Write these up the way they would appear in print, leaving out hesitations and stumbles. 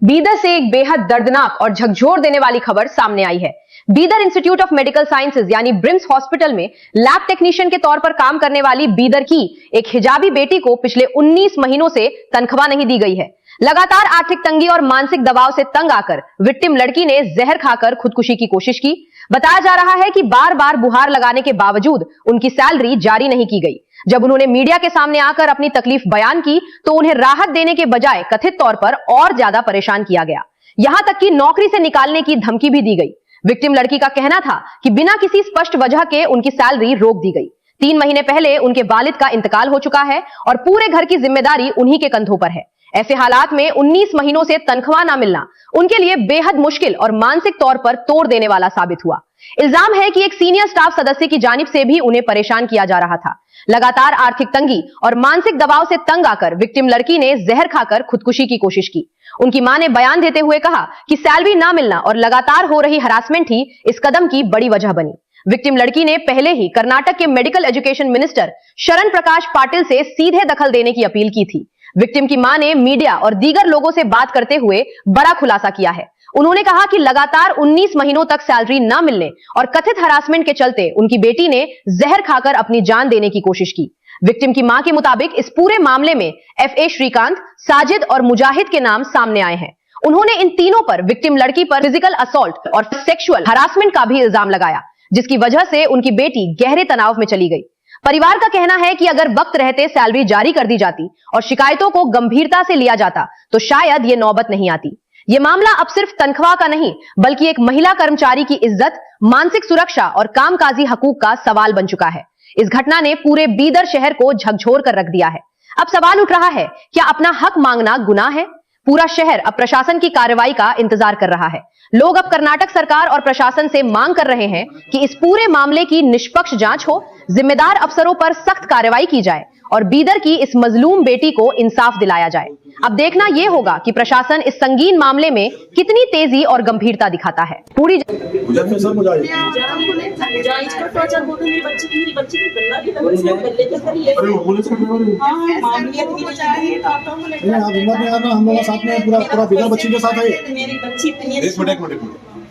बीदर से एक बेहद दर्दनाक और झकझोर देने वाली खबर सामने आई है। Bidar institute of medical sciences यानी ब्रिम्स हॉस्पिटल में लैब टेक्नीशियन के तौर पर काम करने वाली बीदर की एक हिजाबी बेटी को पिछले 19 महीनों से तनख्वाह नहीं दी गई है। लगातार आर्थिक तंगी और मानसिक दबाव से तंग आकर विक्टिम लड़की ने जहर खाकर खुदकुशी की कोशिश की। बताया जा रहा है कि बार बार बुहार लगाने के बावजूद उनकी सैलरी जारी नहीं की गई। जब उन्होंने मीडिया के सामने आकर अपनी तकलीफ बयान की तो उन्हें राहत देने के बजाय कथित तौर पर और ज्यादा परेशान किया गया। यहां तक कि नौकरी से निकालने की धमकी भी दी गई। विक्टिम लड़की का कहना था कि बिना किसी स्पष्ट वजह के उनकी सैलरी रोक दी गई। 3 महीने पहले उनके वालिद का इंतकाल हो चुका है और पूरे घर की जिम्मेदारी उन्हीं के कंधों पर है। ऐसे हालात में 19 महीनों से तनख्वाह ना मिलना उनके लिए बेहद मुश्किल और मानसिक तौर पर तोड़ देने वाला साबित हुआ। इल्जाम है कि एक सीनियर स्टाफ सदस्य की जानिब से भी उन्हें परेशान किया जा रहा था। लगातार आर्थिक तंगी और मानसिक दबाव से तंग आकर विक्टिम लड़की ने जहर खाकर खुदकुशी की कोशिश की। उनकी मां ने बयान देते हुए कहा कि सैलरी ना मिलना और लगातार हो रही हरासमेंट ही इस कदम की बड़ी वजह बनी। विक्टिम लड़की ने पहले ही कर्नाटक के मेडिकल एजुकेशन मिनिस्टर शरण प्रकाश पाटिल से सीधे दखल देने की अपील की थी। विक्टिम की मां ने मीडिया और दीगर लोगों से बात करते हुए बड़ा खुलासा किया है। उन्होंने कहा कि लगातार 19 महीनों तक सैलरी न मिलने और कथित हरासमेंट के चलते उनकी बेटी ने जहर खाकर अपनी जान देने की कोशिश की। विक्टिम की मां के मुताबिक इस पूरे मामले में FA श्रीकांत, साजिद और मुजाहिद के नाम सामने आए हैं। उन्होंने इन तीनों पर विक्टिम लड़की पर फिजिकल असॉल्ट और सेक्सुअल हरासमेंट का भी इल्जाम लगाया, जिसकी वजह से उनकी बेटी गहरे तनाव में चली गई। परिवार का कहना है कि अगर वक्त रहते सैलरी जारी कर दी जाती और शिकायतों को गंभीरता से लिया जाता तो शायद ये नौबत नहीं आती। ये मामला अब सिर्फ तनख्वाह का नहीं बल्कि एक महिला कर्मचारी की इज्जत, मानसिक सुरक्षा और कामकाजी हकूक का सवाल बन चुका है। इस घटना ने पूरे बीदर शहर को झकझोर कर रख दिया है। अब सवाल उठ रहा है, क्या अपना हक मांगना गुनाह है? पूरा शहर अब प्रशासन की कार्रवाई का इंतजार कर रहा है। लोग अब कर्नाटक सरकार और प्रशासन से मांग कर रहे हैं कि इस पूरे मामले की निष्पक्ष जांच हो, जिम्मेदार अफसरों पर सख्त कार्रवाई की जाए और बीदर की इस मजलूम बेटी को इंसाफ दिलाया जाए। अब देखना यह होगा कि प्रशासन इस संगीन मामले में कितनी तेजी और गंभीरता दिखाता है। पूरी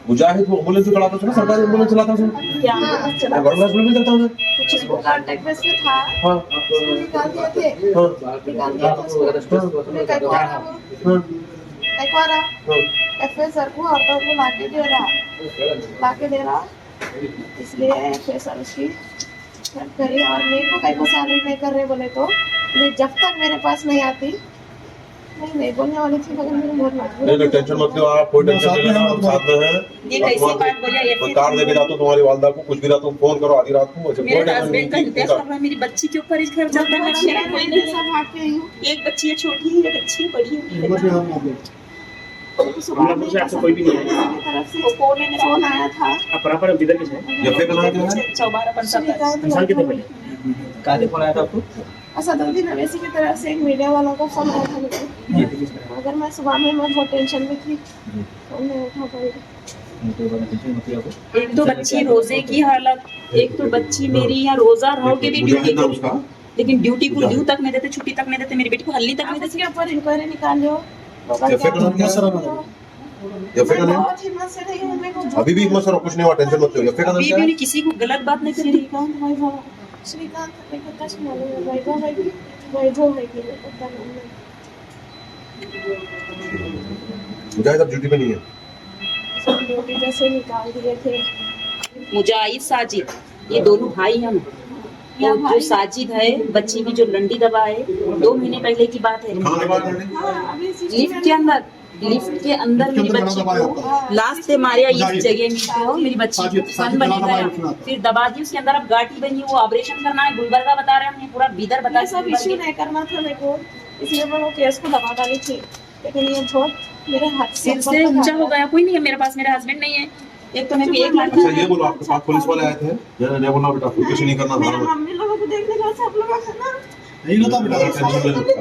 मुजाहिद वो एम्बुलेंस चलाता था ना, सरकारी एम्बुलेंस चलाता था क्या? गवर्नमेंट हॉस्पिटल में चलता था कुछ वो कांटेक्ट बेस पे था। हां निकाल दिए थे। निकाल दिया था उसको एक बार FA सर को ऑटो को लाके दे रहा इसलिए FA सर उसकी करी और मेरे को कहीं को सैलरी नहीं कर रहे बोले तो जब तक मेरे पास नहीं आती नहीं बोलने वाली थी, मगर मेरे बहुत मजबूर है। टेंशन मत लो आप, कोई टेंशन नहीं लेना, हम साथ में हैं। ये कैसी बात बोलिए? ये मैं कार लेके जाता हूं तुम्हारी वालदा को, कुछ भी रात तुम फोन करो आधी रात को। मेरे हस्बैंड का इंतजार कर रहा है, मेरी बच्ची के ऊपर इस घर जाता है। मेरा कोई नहीं, सब भाग के आई हूं। एक बच्ची है छोटी, एक बच्ची है बड़ी है। आपसे कोई भी नहीं है तरफ से फोन आया था। आप प्रॉपर बिदर के हैं? ये पे कहां के हैं? 12 साल के थे पहले। काहे फोन आया था आपको? असदुद्दीन अवैसी की तरफ से एक मीडिया वालों का फोन आया था मुझे। अगर मैं सुबह में मैं बहुत टेंशन में थी तो मैं उठा पाई। एक तो बच्ची रोजे की हालत, एक तो बच्ची मेरी यहाँ रोजा रहो के भी ड्यूटी को, लेकिन ड्यूटी को ड्यू तक नहीं देते, छुट्टी तक नहीं देते, मेरी बेटी को हल्ली तक नहीं देते। इसके ऊपर इंक्वायरी निकालो। अभी भी हिम्मत सर कुछ नहीं हुआ, टेंशन मत लो। अभी भी किसी को गलत बात नहीं करी। श्रीकांत ने पता नहीं मालूम है वैभव है कि पता नहीं। मुजाहिद अब ड्यूटी पे नहीं है, सब ड्यूटी जैसे निकाल दिए थे। मुजाहिद साजिद ये दोनों भाई हैं। जो साजिद है बच्ची की जो लंडी दबा है 2 महीने पहले की बात है। लिफ्ट के अंदर मेरी बच्ची को लास्ट से मारिया इस जगह में, तो मेरी बच्ची को सन बनी गया, फिर दबा दी उसके अंदर। अब गाठी बनी, वो ऑपरेशन करना है, गुलबर्गा बता रहे हैं, पूरा बीदर बता रहे हैं। सब इश्यू नहीं करना था मेरे को, इसलिए मैं वो केस को दबा डाली थी, लेकिन ये झोंक मेरे हाथ से ऊंचा हो गया। कोई नहीं है मेरे पास, मेरा हस्बैंड नहीं है। एक तो मैं भी एक लाख। अच्छा ये बोलो, आपके पास पुलिस वाले आए थे? ये बोलना बेटा कुछ नहीं करना था, मम्मी लोगों को देखने का सब लोग खाना नहीं होता बेटा।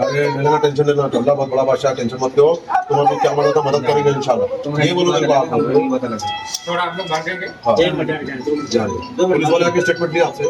अरे लेना टेंशन लेना, अल्लाह बहुत बड़ा बादशाह, टेंशन मत लो। तुम्हारे लोग क्या मदद मदद करेंगे इंशाल्लाह। ये बोलो मेरे को, आप पता लगे थोड़ा आप लोग भागेंगे। एक मिनट जाने पुलिस वाले आके स्टेटमेंट लिया आपसे।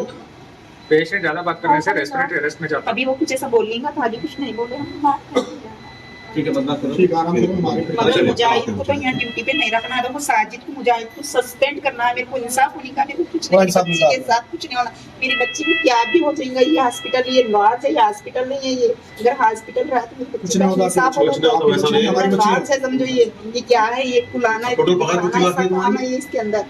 पेशेंट ज्यादा बात करने से रेस्पिरेटरी अरेस्ट में जाता। अभी वो कुछ ऐसा बोल लेगा तो आगे कुछ नहीं बोले, हम बात करेंगे। ठीक है, बदमाश करो। ठीक है, आराम करो, हमारे पे मगर मुजाहिद को तो यहाँ ड्यूटी पे नहीं रखना है, देखो साजिद को मुजाहिद को सस्पेंड करना है, मेरे को इंसाफ होने का, मेरे को कुछ नहीं, इंसाफ बच्ची के साथ कुछ नहीं होना, मेरी बच्ची को क्या भी हो जाएगा, ये हॉस्पिटल, ये लॉज है, ये हॉस्पिटल नहीं है, ये अगर हॉस्पिटल रहा तो मेरी कुछ नहीं होगा, इंसाफ कुछ नहीं होगा, वैसा नहीं है, हमारी बच्ची है। लॉज है, समझो ये क्या है, ये कुलाना है, टोटल पगार कितनी लाख है काम है ये इसके अंदर।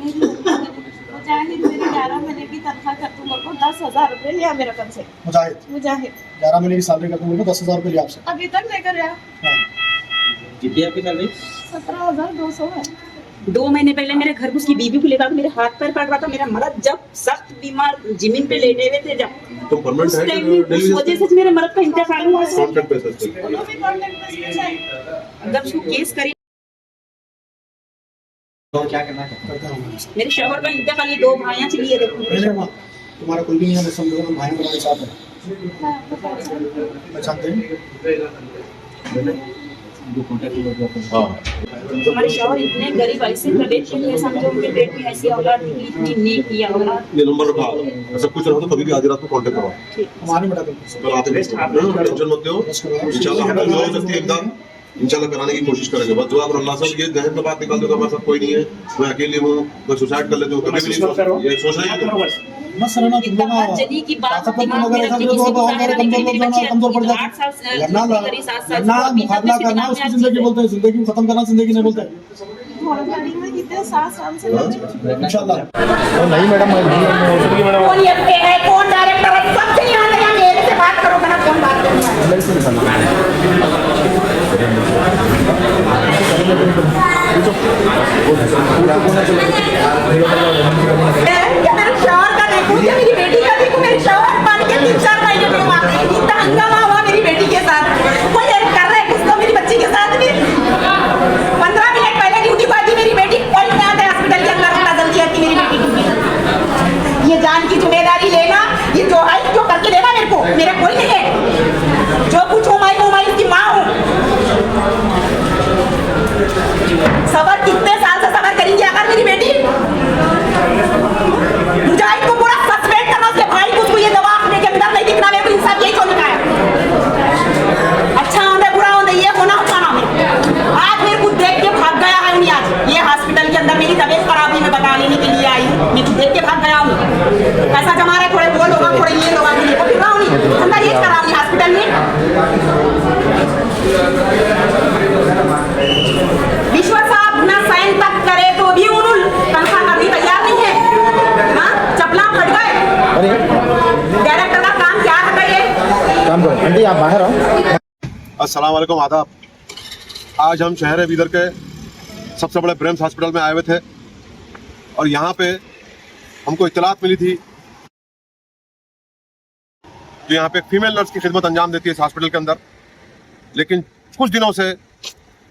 मुजाहिद मेरी 11 महीने की तनख्वाह कर तुम मेरे को 10,000 रुपए लिया मेरे कम से। मुजाहिद 11 महीने की सैलरी का तुमको 10,000 रुपये लिया आपसे। अभी तक लेकर आया हाँ, कितनी आपकी सैलरी? 17,200 है। 2 महीने पहले मेरे घर को उसकी बीवी को लेकर मेरे हाथ पैर काट रहा था, मेरा मर्द जब सख्त बीमार जमीन पे लेटे हुए थे, जब तो परमानेंट उस है टाइम कि उस डेली वजह से मेरे मर्द का इंतकाल हुआ है। कॉन्ट्रैक्ट बेसिस पे? दोनों भी कॉन्टेक्ट बेसिस है। जब उसको केस करी, तो क्या करना चाहते करते हैं मेरे शोहर का इंतकाल, ये 2 भाइयां चली है, देखो पहले माँ तुम्हारा कोई भी नहीं है, मैं समझो हम भाई हमारे साथ है, पहचानते हैं। जो कॉन्टैक्ट में हाँ, हमारे शोहर इतने गरीब, ऐसे प्रदेश के लिए समझो, उनके पेट में ऐसी औलाद निकली, इतनी नेक की औलाद। ये नंबर रखा, ऐसा कुछ रहा तो कभी भी आधी रात को कांटेक्ट करो, हमारे बेटा बिल्कुल कल आते हैं, टेंशन मत लो, इंशाल्लाह हम जो हो सकती है इमदाद इंशाल्लाह कराने की कोशिश करेंगे। बस दुआ करो अल्लाह से, ये जहन में बात निकाल दो हमारे साथ कोई नहीं है, मैं अकेली हूँ, मैं सुसाइड कर लेती हूँ, कभी भी नहीं ये सोचना ही बस रहना तुम लोग बात जली की बात ताकतवर दिमाग लोग में ऐसा रखी, करो किसी तो को हमारे बताने कमजोर के लोग लिए कमजोर पड़ बच्ची जाते 8 साल लड़ना करी, 7 साल लड़ना मुकाबला करना उसको जिंदगी बोलते हैं, जिंदगी को खत्म करना जिंदगी नहीं बोलते घोड़ागाड़ी में कितने 7 साल से बच्चे इंशाल्लाह। कौन एफए है, कौन डायरेक्टर है, सबसे यहाँ लगा, मेरे से बात करो, बना कौन बात करना मेरे शोहर का देखो, या मेरी बेटी का देखो, मेरे शोहर बन के 3-4 महीने में हुआ, इतना हंगामा हुआ मेरी बेटी के साथ, कोई हेल्प कर रहा है कुछ तो मेरी बच्ची के साथ भी। 15 मिनट पहले ड्यूटी पर थी मेरी बेटी, कोई नहीं आता हॉस्पिटल के अंदर, इतना जल्दी आती मेरी बेटी ड्यूटी। ये जान की जिम्मेदारी लेना, ये जो है जो करके देना मेरे को, मेरा कोई नहीं है, जो कुछ हूँ मैं इसकी माँ हूँ। सबर कितने साल से सबर करेंगी अगर मेरी बेटी, मुजाहिद को पूरा सस्पेंड करना, उसके भाई को उसको ये दवा अपने के अंदर नहीं दिखना, मेरे को इंसाफ यही सोचना है। अच्छा होना बुरा होना ये होना होना आज मेरे को देख के भाग गया है उन्हें, आज ये हॉस्पिटल के अंदर मेरी तबीयत खराब हुई, मैं बता लेने के लिए आई हूँ, मेरे को देख के भाग गया हूँ, पैसा जमा रहे, थोड़े बोल होगा, थोड़े ये होगा, मुझे फिर रहा हूँ अंदर ये करा रही हॉस्पिटल में। विश्व साहब ना साइन तक करे तो भी उन्होंने तनख्वाह करनी तैयार नहीं है, हाँ चपला फट गए। डायरेक्टर का काम क्या है ये? काम करो आंटी, आप बाहर आओ। अस्सलाम वालेकुम, आदाब। आज हम शहर बीदर के सबसे बड़े ब्रिम्स हॉस्पिटल में आए हुए थे और यहाँ पे हमको इत्तलात मिली थी जो यहाँ पे एक फीमेल नर्स की खिदमत अंजाम देती है इस हॉस्पिटल के अंदर, लेकिन कुछ दिनों से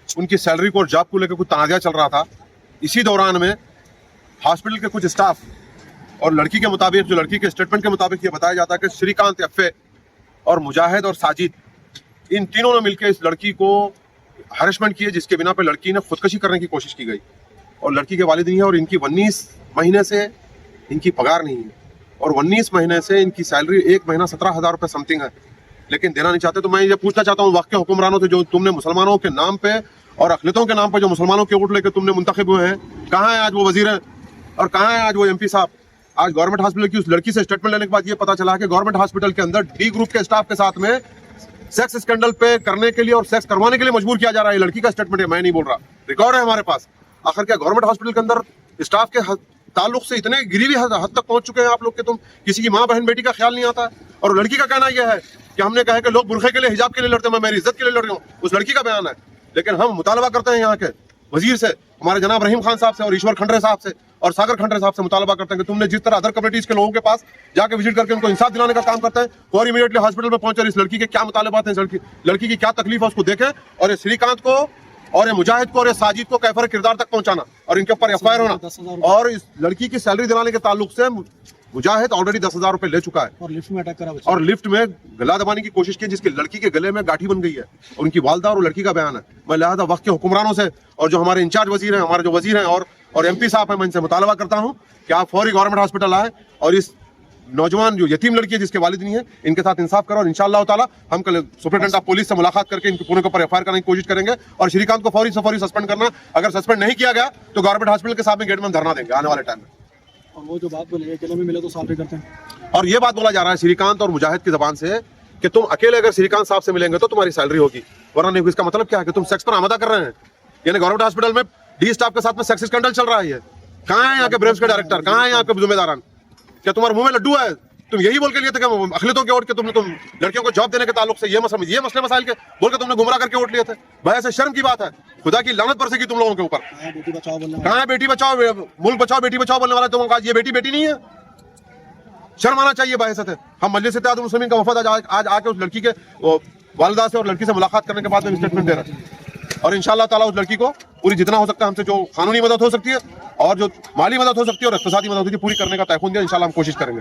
उनकी सैलरी को और जॉब को लेकर कुछ तनाज़ा चल रहा था। इसी दौरान में हॉस्पिटल के कुछ स्टाफ और लड़की के मुताबिक, जो लड़की के स्टेटमेंट के मुताबिक ये बताया जाता है कि श्रीकांत एफए और मुजाहिद और साजिद, इन तीनों ने मिलकर इस लड़की को हरेसमेंट किए, जिसके बिना पे लड़की ने खुदकशी करने की कोशिश की गई और लड़की के वालिद नहीं है और इनकी 19 महीने से इनकी पगार नहीं है और 19 महीने से इनकी सैलरी एक महीना 17,000 रुपये समथिंग है, लेकिन देना नहीं चाहते। तो मैं ये पूछना चाहता हूँ वक्त के हुक्मरानों से, जो तुमने मुसलमानों के नाम पे और अखिलतों के नाम पे जो मुसलमानों के वोट लेकर तुमने मुंतखब हुए हैं, कहाँ है आज वो वजीर हैं और कहाँ है आज वो MP साहब? आज गवर्नमेंट हॉस्पिटल की उस लड़की से स्टेटमेंट लेने के बाद ये पता चला कि गवर्नमेंट हॉस्पिटल के अंदर D ग्रुप के स्टाफ के साथ में सेक्स स्कैंडल पे करने के लिए और सेक्स करवाने के लिए मजबूर किया जा रहा है। लड़की का स्टेटमेंट है, मैं नहीं बोल रहा, रिकॉर्ड है हमारे पास। आखिर क्या गवर्नमेंट हॉस्पिटल के अंदर स्टाफ के ताल्लुक से इतने गिरी हुई हद तक पहुंच चुके हैं आप लोग कि तुम किसी की माँ बहन बेटी का ख्याल नहीं आता? और लड़की का कहना यह है कि हमने कहा कि लोग बुरखे के लिए, हिजाब के लिए लड़ते हैं, मैं मेरी इज्जत के लिए लड़ रही हूँ, उस लड़की का बयान है। लेकिन हम मुतालबा करते हैं यहाँ के वजीर से, हमारे जनाब रहीम खान साहब से और ईश्वर खंडरे साहब से और सागर खंडरे साहब से मुतालबा करते हैं कि तुमने जिस तरह अदर कम्युनिटीज के लोगों के पास जाके विजिट करके उनको इंसाफ दिलाने का काम करते हैं, और इमीडिएटली हॉस्पिटल में पहुंचे इस लड़की के क्या मुतालबात हैं, लड़की की क्या तकलीफ है उसको देखें और ये श्रीकांत को और ये मुजाहिद को और ये साजिद को कैफर किरदार तक पहुंचाना और इनके ऊपर FIR होना। और इस लड़की की सैलरी दिलाने के ताल्लुक से मुजाहिद ऑलरेडी 10,000 रुपए ले चुका है और लिफ्ट में अटैक करा और लिफ्ट में गला दबाने की कोशिश की, जिसकी लड़की के गले में गाठी बन गई है। उनकी वालदा और लड़की का बयान है। मैं लिहाजा वक्त के हुक्मरानों से और जो हमारे इंचार्ज वजीर हैं, हमारे जो वजीर हैं और MP साहब हैं, मैं इनसे मुतालबा करता हूँ कि आप फौरी गवर्नमेंट हॉस्पिटल आए और इस नौजवान जो यतीम लड़की है जिसके वालिद नहीं है, इनके साथ इंसाफ करो और इंशाअल्लाह ताला हम कल सुपरिटेंडेंट ऑफ पुलिस से मुलाकात करके इनके पूरे के ऊपर एफआईआर करने की कोशिश करेंगे और श्रीकांत को फौरी से फौरी सस्पेंड करना। अगर सस्पेंड नहीं किया गया तो गवर्नमेंट हॉस्पिटल के सामने गेट में धरना देंगे आने वाले टाइम में। और वो जो बात बोले अकेले में मिले तो साफ ही करते हैं। और ये बात बोला जा रहा है श्रीकांत और मुजाहिद की जबान से कि तुम अकेले अगर श्रीकांत साहब से मिलेंगे तो तुम्हारी सैलरी होगी, वरना नहीं। इसका मतलब क्या है कि तुम सेक्स पर आमादा कर रहे हैं। यानी गवर्नमेंट हॉस्पिटल में डी स्टाफ के साथ में सेक्स स्कैंडल चल रहा है। ये कहाँ है यहाँ के ब्रेम्स के डायरेक्टर, कहाँ है यहाँ के जिम्मेदारान? क्या तुम्हारे मुंह में लड्डू है? तुम यही बोल के लिए थे कि अखिलतों के वोट के तुम लड़कियों को जॉब देने के ताल्लुक से ये मसले मसाइल के बोल के तुमने गुमराह करके वोट लिए थे। भाई ऐसे शर्म की बात है, खुदा की लानत बरसेगी तुम लोगों के ऊपर। बेटी बचाओ बोलने कहाँ है बेटी बचाओ, मुल्क बचाओ बेटी बचाओ बोलने वाला तुम? आज ये बेटी बेटी नहीं है, शर्म आना चाहिए। बाहिसत है। हम मजलिस इत्तेहाद मुस्लिमीन का वफद आज आके उस लड़की के वालिदा से और लड़की से मुलाकात करने के बाद में स्टेटमेंट दे रहे हैं और इंशाअल्लाह ताला उस लड़की को पूरी जितना हो सकता है हमसे जो कानूनी मदद हो सकती है और जो माली मदद हो सकती है और इक़्तिसादी मदद होती है पूरी करने का तयक़ुन दिया। इंशाअल्लाह हम कोशिश करेंगे।